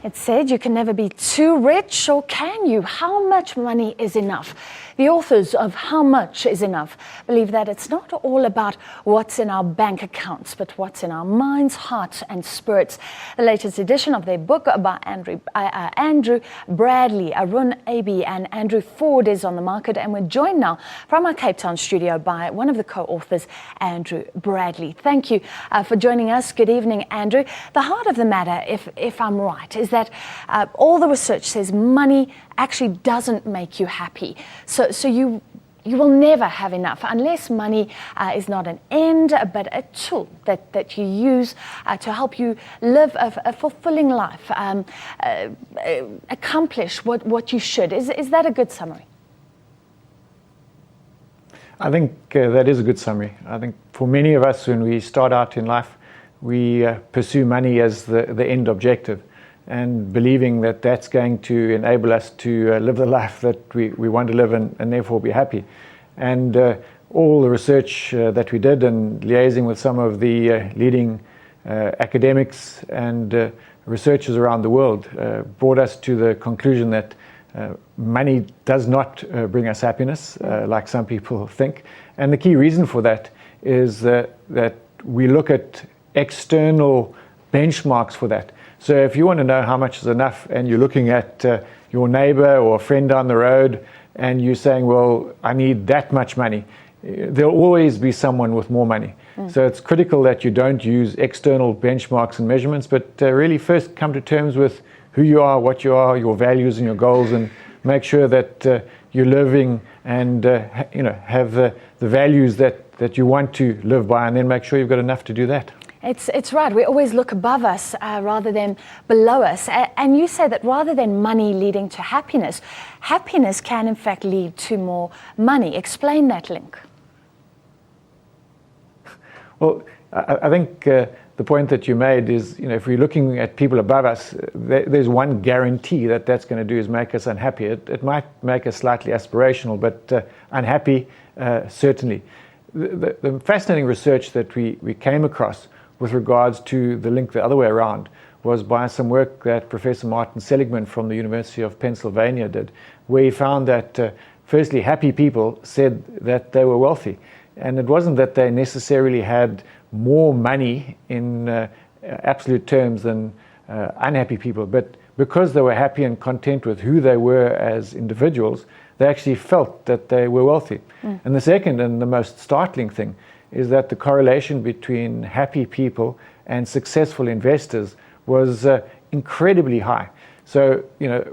It said you can never be too rich, or can you? How much money is enough? The authors of How Much Is Enough believe that it's not all about what's in our bank accounts, but what's in our minds, hearts, and spirits. The latest edition of their book by Andrew Bradley, Arun, Abey, and Andrew Ford is on the market, and we're joined now from our Cape Town studio by one of the co-authors, Andrew Bradley. Thank you for joining us. Good evening, Andrew. The heart of the matter, if I'm right, is that all the research says money actually doesn't make you happy. So you will never have enough unless money is not an end, but a tool that you use to help you live a fulfilling life, accomplish what you should. Is that a good summary? I think that is a good summary. I think for many of us, when we start out in life, we pursue money as the end objective, and believing that that's going to enable us to live the life that we want to live and therefore be happy. And all the research that we did, and liaising with some of the leading academics and researchers around the world, brought us to the conclusion that money does not bring us happiness, like some people think. And the key reason for that is that we look at external benchmarks for that. So if you want to know how much is enough, and you're looking at your neighbor or a friend down the road, and you're saying, well, I need that much money, there'll always be someone with more money. So it's critical that you don't use external benchmarks and measurements, but really first come to terms with who you are, what you are, your values and your goals, and make sure that you're living and have the values that you want to live by, and then make sure you've got enough to do that. It's right. We always look above us rather than below us. And you say that rather than money leading to happiness, happiness can in fact lead to more money. Explain that link. Well, I think the point that you made is, if we're looking at people above us, there's one guarantee that's going to do is make us unhappy. It might make us slightly aspirational, but unhappy, certainly. The fascinating research that we came across with regards to the link the other way around was by some work that Professor Martin Seligman from the University of Pennsylvania did, where he found that firstly, happy people said that they were wealthy. And it wasn't that they necessarily had more money in absolute terms than unhappy people, but because they were happy and content with who they were as individuals, they actually felt that they were wealthy. And the second and the most startling thing is that the correlation between happy people and successful investors was incredibly high. So,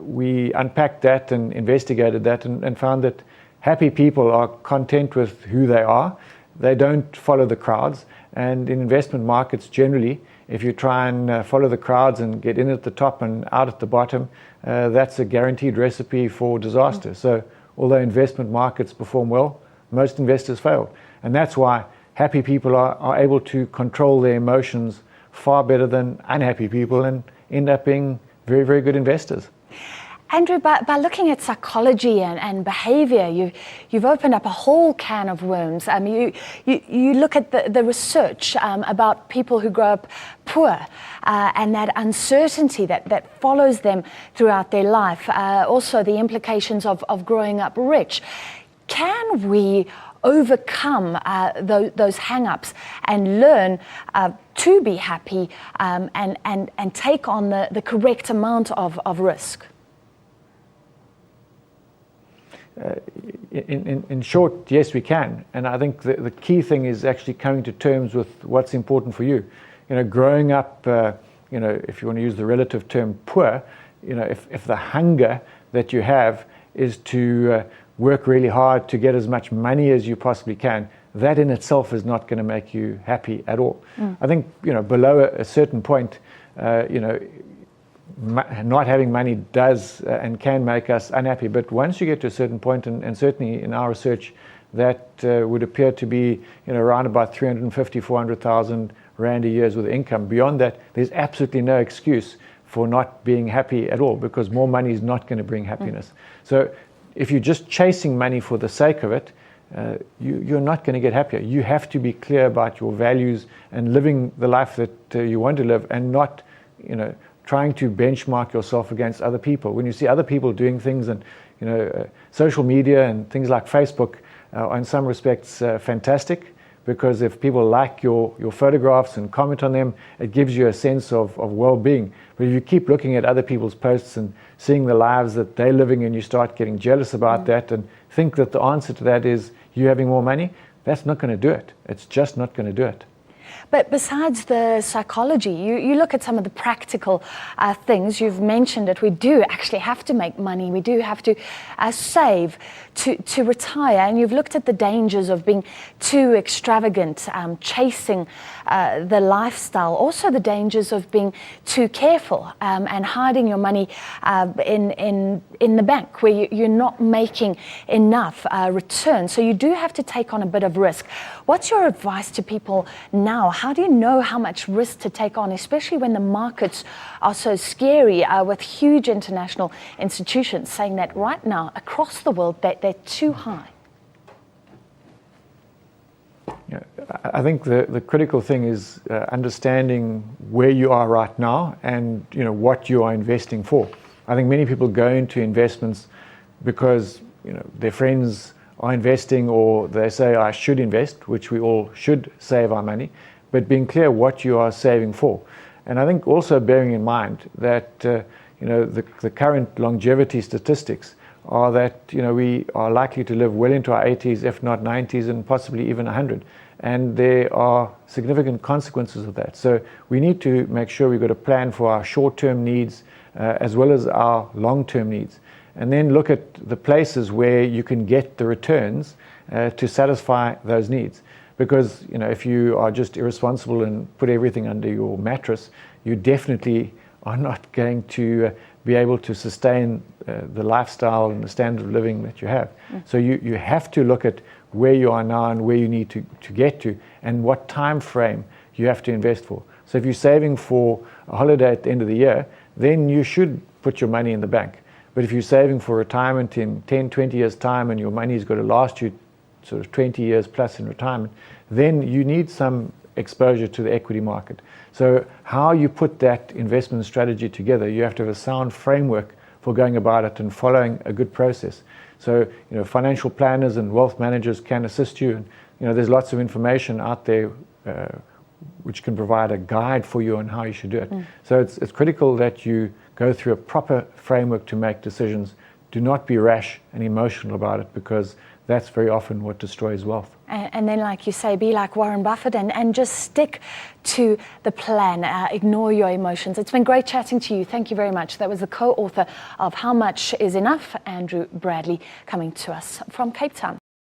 we unpacked that and investigated that and found that happy people are content with who they are. They don't follow the crowds. And in investment markets generally, if you try and follow the crowds and get in at the top and out at the bottom, that's a guaranteed recipe for disaster. So although investment markets perform well, most investors fail. And that's why happy people are able to control their emotions far better than unhappy people and end up being very, very good investors. Andrew, by looking at psychology and behavior, you've opened up a whole can of worms. You look at the research about people who grow up poor and that uncertainty that follows them throughout their life. Also the implications of growing up rich. Can we overcome those hang-ups and learn to be happy and take on the correct amount of risk? In short, yes, we can. And I think the key thing is actually coming to terms with what's important for you. Growing up, if you want to use the relative term poor, if the hunger that you have is to work really hard to get as much money as you possibly can, that in itself is not going to make you happy at all. I think, below a certain point, not having money does and can make us unhappy. But once you get to a certain point, and certainly in our research, that would appear to be around about 350, 400,000 Rand a year with income. Beyond that, there's absolutely no excuse for not being happy at all, because more money is not going to bring happiness. So if you're just chasing money for the sake of it, you're not going to get happier. You have to be clear about your values and living the life that you want to live, and not trying to benchmark yourself against other people. When you see other people doing things, and social media and things like Facebook are in some respects fantastic, because if people like your photographs and comment on them, it gives you a sense of well-being. But if you keep looking at other people's posts and seeing the lives that they're living, and you start getting jealous about that and think that the answer to that is you having more money, that's not going to do it. It's just not going to do it. But besides the psychology, you look at some of the practical things. You've mentioned it. We do actually have to make money. We do have to save to retire. And you've looked at the dangers of being too extravagant, chasing the lifestyle. Also the dangers of being too careful and hiding your money in the bank, where you're not making enough return. So you do have to take on a bit of risk. What's your advice to people now? How do you know how much risk to take on, especially when the markets are so scary, with huge international institutions saying that right now across the world that they're too high? Yeah, I think the critical thing is understanding where you are right now and what you are investing for. I think many people go into investments because their friends are investing, or they say I should invest, which we all should save our money, but being clear what you are saving for. And I think also bearing in mind that the current longevity statistics are that we are likely to live well into our 80s, if not 90s, and possibly even 100. And there are significant consequences of that. So we need to make sure we've got a plan for our short-term needs as well as our long-term needs. And then look at the places where you can get the returns to satisfy those needs. Because if you are just irresponsible and put everything under your mattress, you definitely are not going to be able to sustain the lifestyle and the standard of living that you have. So you have to look at where you are now and where you need to get to, and what time frame you have to invest for. So if you're saving for a holiday at the end of the year, then you should put your money in the bank. But if you're saving for retirement in 10, 20 years' time, and your money's got to last you sort of 20 years plus in retirement, then you need some exposure to the equity market. So how you put that investment strategy together, you have to have a sound framework for going about it and following a good process. So financial planners and wealth managers can assist you, and there's lots of information out there which can provide a guide for you on how you should do it. So it's critical that you go through a proper framework to make decisions. Do not be rash and emotional about it, because that's very often what destroys wealth. And then, like you say, be like Warren Buffett and just stick to the plan. Ignore your emotions. It's been great chatting to you. Thank you very much. That was the co-author of How Much Is Enough, Andrew Bradley, coming to us from Cape Town.